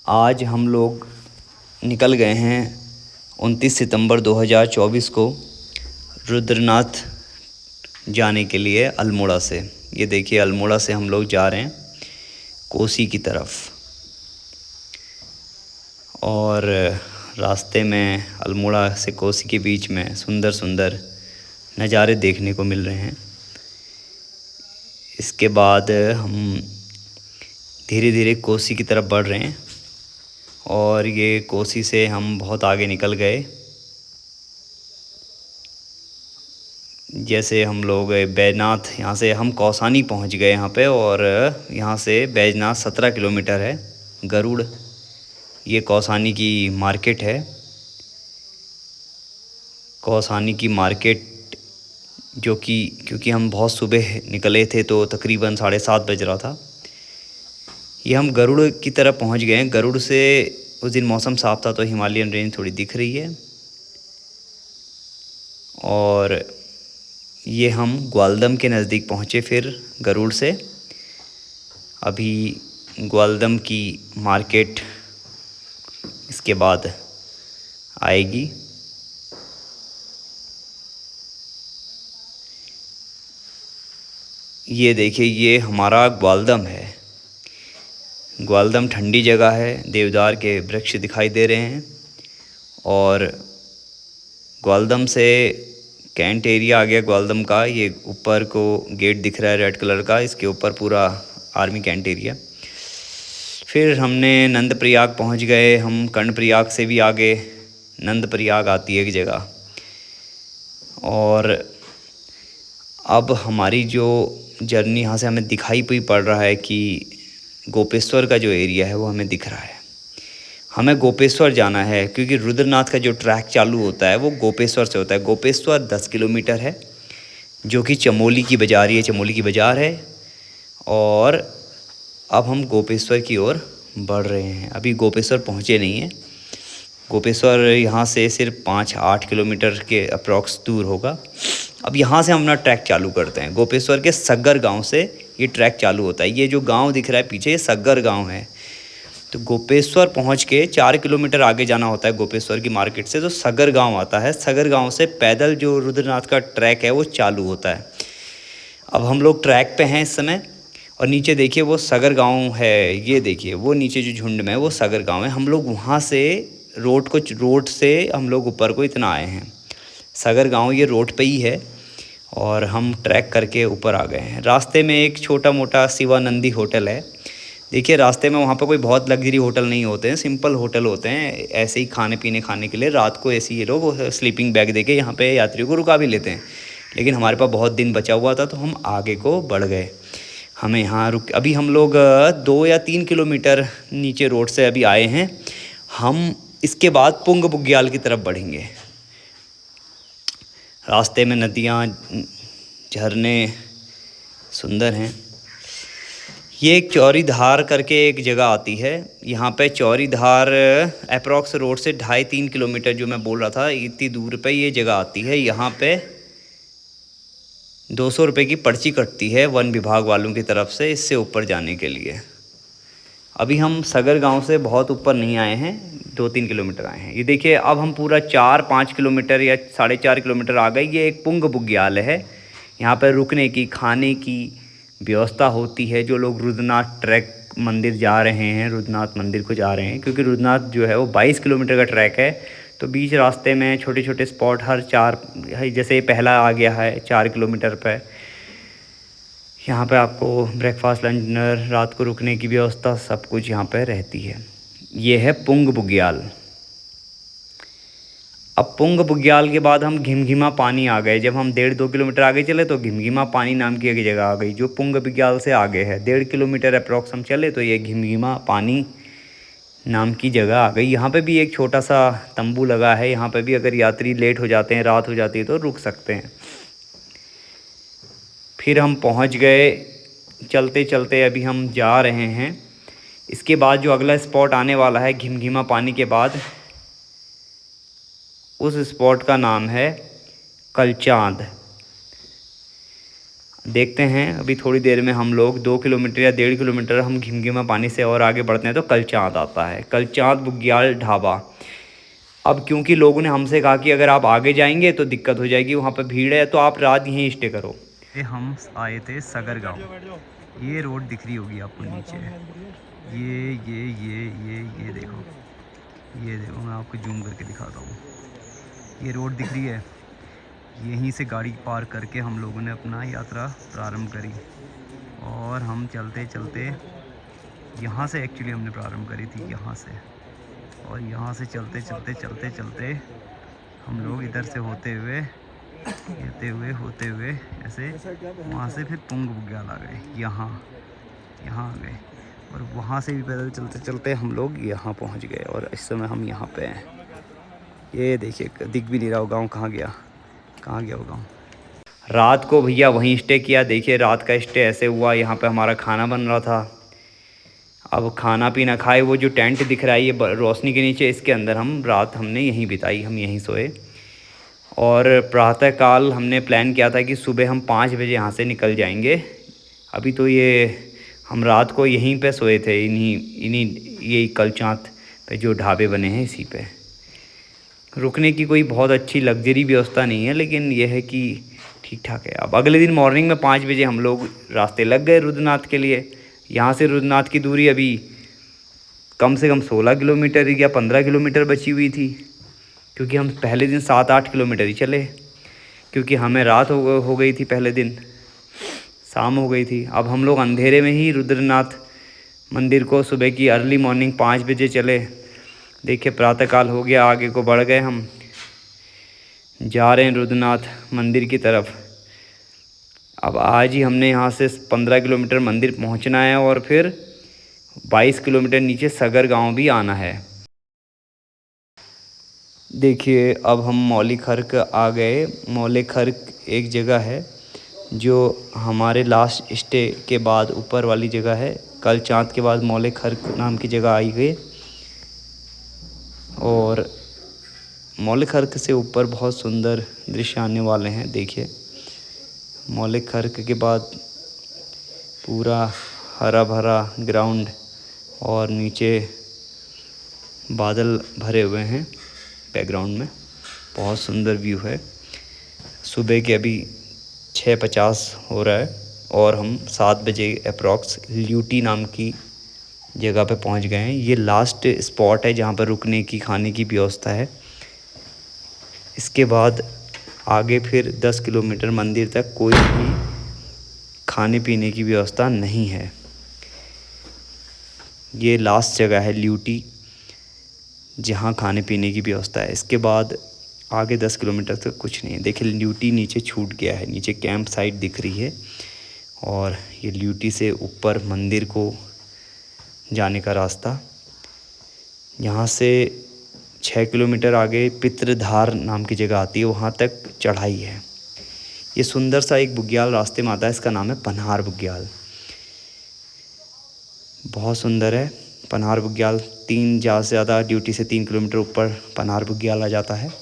आज हम लोग निकल गए हैं 29 सितंबर 2024 को रुद्रनाथ जाने के लिए अल्मोड़ा से। ये देखिए, अल्मोड़ा से हम लोग जा रहे हैं कोसी की तरफ। और रास्ते में अल्मोड़ा से कोसी के बीच में सुंदर सुंदर नज़ारे देखने को मिल रहे हैं। इसके बाद हम धीरे धीरे कोसी की तरफ बढ़ रहे हैं और ये कोसी से हम बहुत आगे निकल गए। जैसे हम लोग बैजनाथ, यहाँ से हम कौसानी पहुँच गए यहाँ पे, और यहाँ से बैजनाथ 17 किलोमीटर है। गरुड़, ये कौसानी की मार्केट है। कौसानी की मार्केट जो कि क्योंकि हम बहुत सुबह निकले थे तो तकरीबन 7:30 बज रहा था। ये हम गरुड़ की तरफ पहुँच गए हैं। गरुड़ से उस दिन मौसम साफ़ था तो हिमालयन रेंज थोड़ी दिख रही है। और ये हम ग्वालदम के नज़दीक पहुँचे फिर गरुड़ से। अभी ग्वालदम की मार्केट इसके बाद आएगी। ये देखिए, ये हमारा ग्वालदम है। ग्वालदम ठंडी जगह है, देवदार के वृक्ष दिखाई दे रहे हैं। और ग्वालदम से कैंट एरिया आ गया ग्वालदम का। ये ऊपर को गेट दिख रहा है रेड कलर का, इसके ऊपर पूरा आर्मी कैंट एरिया। फिर हमने नंदप्रयाग पहुंच गए। हम कर्णप्रयाग से भी आगे नंदप्रयाग आती है एक जगह। और अब हमारी जो जर्नी यहाँ से हमें दिखाई पड़ रहा है कि गोपेश्वर का जो एरिया है वो हमें दिख रहा है। हमें गोपेश्वर जाना है क्योंकि रुद्रनाथ का जो ट्रैक चालू होता है वो गोपेश्वर से होता है। गोपेश्वर 10 किलोमीटर है, जो कि चमोली की बाज़ार, ये चमोली की बाज़ार है। और अब हम गोपेश्वर की ओर बढ़ रहे हैं। अभी गोपेश्वर पहुँचे नहीं हैं। गोपेश्वर यहाँ से सिर्फ 5-8 किलोमीटर के अप्रॉक्स दूर होगा। अब यहाँ से हम अपना ट्रैक चालू करते हैं। गोपेश्वर के सग्गर गांव से ये ट्रैक चालू होता है। ये जो गांव दिख रहा है पीछे, ये सग्गर गांव है। तो गोपेश्वर पहुँच के 4 किलोमीटर आगे जाना होता है गोपेश्वर की मार्केट से, तो सग्गर गांव आता है। सग्गर गांव से पैदल जो रुद्रनाथ का ट्रैक है वो चालू होता है। अब हम लोग ट्रैक पे हैं इस समय। और नीचे देखिए वो सगर गांव है। ये देखिए वो नीचे जो झुंड में है वो सगर गांव है। हम लोग वहाँ से रोड से हम लोग ऊपर को इतना आए हैं। सगर गांव ये रोड पे ही है और हम ट्रैक करके ऊपर आ गए हैं। रास्ते में एक छोटा मोटा शिवानंदी होटल है। देखिए रास्ते में वहाँ पर कोई बहुत लग्जरी होटल नहीं होते हैं, सिंपल होटल होते हैं। ऐसे ही खाने के लिए रात को ऐसे ये लोग स्लीपिंग बैग देके यहाँ पे यात्रियों को रुका भी लेते हैं। लेकिन हमारे पास बहुत दिन बचा हुआ था तो हम आगे को बढ़ गए। हमें यहाँ अभी हम लोग 2 या 3 किलोमीटर नीचे रोड से अभी आए हैं। हम इसके बाद पुंग बुग्याल की तरफ बढ़ेंगे। रास्ते में नदियाँ, झरने सुंदर हैं। ये एक चौरी धार करके एक जगह आती है। यहाँ पे चौरी धार अप्रॉक्स रोड से 2.5-3 किलोमीटर जो मैं बोल रहा था, इतनी दूर पे ये जगह आती है। यहाँ पे 200 रुपये की पर्ची कटती है वन विभाग वालों की तरफ से इससे ऊपर जाने के लिए। अभी हम सगर गांव से बहुत ऊपर नहीं आए हैं, 2-3 किलोमीटर आए हैं। ये देखिए अब हम पूरा 4-5 किलोमीटर या 4.5 किलोमीटर आ गए। ये एक पुंग बुग्याल है। यहाँ पर रुकने की, खाने की व्यवस्था होती है। जो लोग रुद्रनाथ ट्रैक मंदिर जा रहे हैं, रुद्रनाथ मंदिर को जा रहे हैं, क्योंकि रुद्रनाथ जो है वो 22 किलोमीटर का ट्रैक है। तो बीच रास्ते में छोटे छोटे स्पॉट हर 4, जैसे पहला आ गया है 4 किलोमीटर पर, यहाँ पे आपको ब्रेकफास्ट, लंच, डिनर, रात को रुकने की व्यवस्था सब कुछ यहाँ पे रहती है। ये है पुंग बुग्याल। अब पुंग बुग्याल के बाद हम घिमघिमा पानी आ गए। जब हम 1.5-2 किलोमीटर आगे चले तो घिमघिमा पानी नाम की एक जगह आ गई, जो पुंग बुग्याल से आगे है। 1.5 किलोमीटर अप्रॉक्स हम चले तो ये घिमघिमा पानी नाम की जगह आ गई। यहाँ पे भी एक छोटा सा तंबू लगा है। यहाँ पे भी अगर यात्री लेट हो जाते हैं, रात हो जाती है तो रुक सकते हैं। फिर हम पहुँच गए चलते चलते। अभी हम जा रहे हैं। इसके बाद जो अगला स्पॉट आने वाला है घिमघिमा पानी के बाद, उस स्पॉट का नाम है कलचांद। देखते हैं अभी थोड़ी देर में हम लोग 2 किलोमीटर या 1.5 किलोमीटर हम घिमघिमा पानी से और आगे बढ़ते हैं तो कलचाँद आता है, कलचाँद बुग्याल ढाबा। अब क्योंकि लोगों ने हमसे कहा कि अगर आप आगे जाएंगे तो दिक्कत हो जाएगी, वहाँ पर भीड़ है, तो आप रात यहीं स्टे करो। ये हम आए थे सगर गाँव, ये रोड दिख रही होगी आपको नीचे, ये देखो मैं आपको जूम करके दिखाता हूँ, ये रोड दिख रही है। यहीं से गाड़ी पार करके हम लोगों ने अपना यात्रा प्रारंभ करी और हम चलते चलते यहाँ से एक्चुअली हमने प्रारंभ करी थी, यहाँ से, और यहाँ से चलते चलते हम लोग इधर से होते हुए ऐसे वहाँ से फिर पुंग बुग्याल आ गए, यहाँ आ गए, और वहाँ से भी पैदल चलते चलते हम लोग यहाँ पहुँच गए और इस समय हम यहाँ पे हैं। ये देखिए दिख भी नहीं रहा वो गाँव, कहाँ गया वो गाँव। रात को भैया वहीं स्टे किया। देखिए रात का स्टे ऐसे हुआ, यहाँ पे हमारा खाना बन रहा था। अब खाना पीना खाए, वो जो टेंट दिख रहा है ये रोशनी के नीचे, इसके अंदर हम रात हमने यहीं बिताई, हम यहीं सोए। और प्रातःकाल हमने प्लान किया था कि सुबह हम 5 बजे यहाँ से निकल जाएंगे। अभी तो ये हम रात को यहीं पे सोए थे, इन्हीं यही कलचाँत पे जो ढाबे बने हैं इसी पे। रुकने की कोई बहुत अच्छी लग्जरी व्यवस्था नहीं है, लेकिन यह है कि ठीक ठाक है। अब अगले दिन मॉर्निंग में 5 बजे हम लोग रास्ते लग गए रुद्रनाथ के लिए। यहाँ से रुद्रनाथ की दूरी अभी कम से कम 16 किलोमीटर या 15 किलोमीटर बची हुई थी, क्योंकि हम पहले दिन 7-8 किलोमीटर ही चले, क्योंकि हमें रात हो गई थी, पहले दिन शाम हो गई थी। अब हम लोग अंधेरे में ही रुद्रनाथ मंदिर को सुबह की अर्ली मॉर्निंग 5 बजे चले। देखिए प्रातःकाल हो गया, आगे को बढ़ गए, हम जा रहे हैं रुद्रनाथ मंदिर की तरफ। अब आज ही हमने यहाँ से 15 किलोमीटर मंदिर पहुँचना है और फिर 22 किलोमीटर नीचे सगर गांव भी आना है। देखिए अब हम मौली खर्क आ गए। मौली खर्क एक जगह है जो हमारे लास्ट स्टे के बाद ऊपर वाली जगह है। कलचाँद के बाद मौली खर्क नाम की जगह आई गई, और मौली खर्क से ऊपर बहुत सुंदर दृश्य आने वाले हैं। देखिए मौली खर्क के बाद पूरा हरा भरा ग्राउंड और नीचे बादल भरे हुए हैं बैकग्राउंड में, बहुत सुंदर व्यू है। सुबह के अभी 6:50 हो रहा है और हम 7 बजे अप्रॉक्स ल्यूटी नाम की जगह पे पहुंच गए हैं। ये लास्ट स्पॉट है जहां पर रुकने की खाने की व्यवस्था है। इसके बाद आगे फिर 10 किलोमीटर मंदिर तक कोई भी खाने पीने की व्यवस्था नहीं है। ये लास्ट जगह है ल्यूटी जहाँ खाने पीने की व्यवस्था है। इसके बाद आगे 10 किलोमीटर तक कुछ नहीं है। देखिए ल्यूटी नीचे छूट गया है, नीचे कैंप साइट दिख रही है, और ये ल्यूटी से ऊपर मंदिर को जाने का रास्ता। यहाँ से 6 किलोमीटर आगे पितृधार नाम की जगह आती है, वहाँ तक चढ़ाई है। ये सुंदर सा एक बुग्याल रास्ते में आता है, इसका नाम है पनहार बुग्याल। बहुत सुंदर है पनहार बुग्याल। ज़्यादा से ज़्यादा ड्यूटी से 3 किलोमीटर ऊपर पनहार बुग्याल आ जाता है,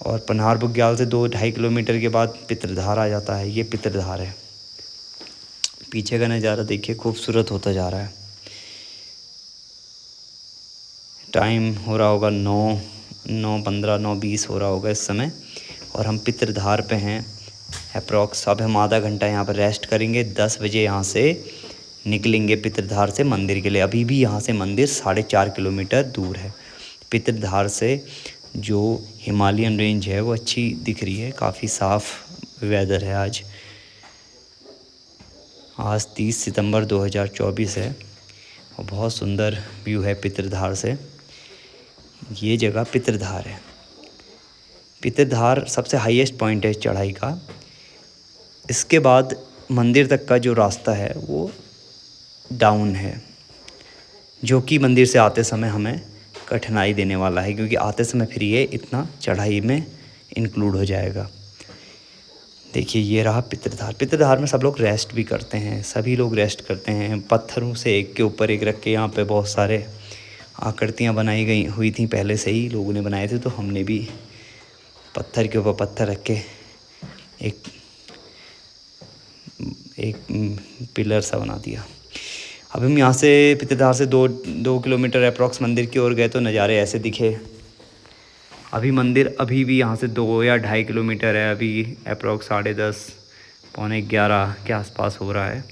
और पनहार बुग्याल से 2-2.5 किलोमीटर के बाद पितृधार आ जाता है। ये पितृधार है। पीछे का नज़ारा देखिए खूबसूरत होता जा रहा है। टाइम हो रहा होगा 9:15 9:20 हो रहा होगा इस समय, और हम पितृधार पे हैं अप्रॉक्स। अब हम आधा घंटा यहाँ पर रेस्ट करेंगे। 10 बजे यहाँ से निकलेंगे पितृधार से मंदिर के लिए। अभी भी यहाँ से मंदिर 4.5 किलोमीटर दूर है। पितृधार से जो हिमालयन रेंज है वो अच्छी दिख रही है, काफ़ी साफ़ वेदर है आज 30 सितंबर 2024 है, और बहुत सुंदर व्यू है पितृधार से। ये जगह पितृधार है। पितृधार सबसे हाईएस्ट पॉइंट है चढ़ाई का। इसके बाद मंदिर तक का जो रास्ता है वो डाउन है, जो कि मंदिर से आते समय हमें कठिनाई देने वाला है, क्योंकि आते समय फिर ये इतना चढ़ाई में इंक्लूड हो जाएगा। देखिए ये रहा पितृधार। पितृधार में सब लोग रेस्ट भी करते हैं, सभी लोग रेस्ट करते हैं। पत्थरों से एक के ऊपर एक रख के यहाँ पे बहुत सारे आकृतियाँ बनाई गई हुई थी, पहले से ही लोगों ने बनाए थे, तो हमने भी पत्थर के ऊपर पत्थर रख के एक एक पिलर सा बना दिया। अब हम यहाँ से पित्तधार से 2 किलोमीटर अप्रॉक्स मंदिर की ओर गए तो नज़ारे ऐसे दिखे। अभी मंदिर अभी भी यहाँ से 2 या 2.5 किलोमीटर है। अभी अप्रॉक्स 10:30 पौने 11 के आसपास हो रहा है।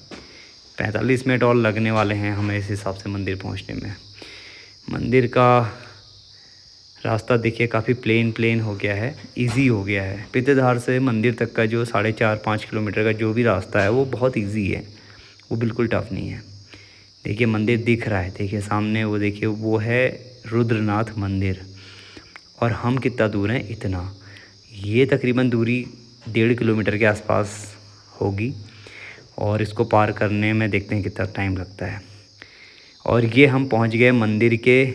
45 मिनट और लगने वाले हैं हमें इस हिसाब से मंदिर पहुँचने में। मंदिर का रास्ता देखिए काफ़ी प्लेन हो गया है, इजी हो गया है। पित्तधार से मंदिर तक का जो 4.5-5 किलोमीटर का जो भी रास्ता है वो बहुत इजी है, वो बिल्कुल टफ नहीं है। देखिए मंदिर दिख रहा है, देखिए सामने वो देखिए वो है रुद्रनाथ मंदिर। और हम कितना दूर हैं, इतना, ये तकरीबन दूरी 1.5 किलोमीटर के आसपास होगी। और इसको पार करने में देखते हैं कितना टाइम लगता है। और ये हम पहुंच गए मंदिर के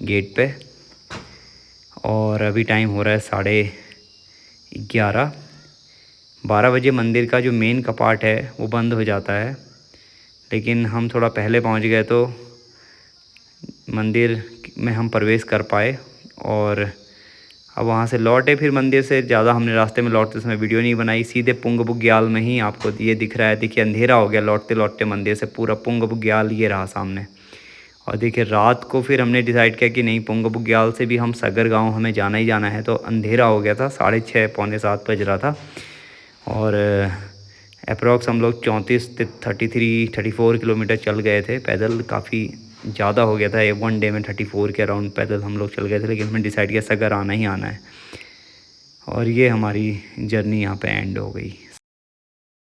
गेट पे और अभी टाइम हो रहा है 11:30। 12 बजे मंदिर का जो मेन कपाट है वो बंद हो जाता है, लेकिन हम थोड़ा पहले पहुंच गए तो मंदिर में हम प्रवेश कर पाए। और अब वहाँ से लौटे, फिर मंदिर से ज़्यादा हमने रास्ते में लौटते समय वीडियो नहीं बनाई। सीधे पुंग बुग्याल में ही आपको ये दिख रहा है। देखिए अंधेरा हो गया लौटते लौटते मंदिर से, पूरा पुंग बुग्याल ये रहा सामने। और देखिए रात को फिर हमने डिसाइड किया कि नहीं, पुंग बुग्याल से भी हम सगर गांव हमें जाना ही जाना है। तो अंधेरा हो गया था, 6:30 पौने 7 बज रहा था। और अप्रॉक्स हम लोग 34 किलोमीटर चल गए थे पैदल। काफ़ी ज़्यादा हो गया था, 1 डे में 34 के अराउंड पैदल हम लोग चल गए थे। लेकिन हमने डिसाइड किया सगर आना ही आना है। और ये हमारी जर्नी यहाँ पे एंड हो गई।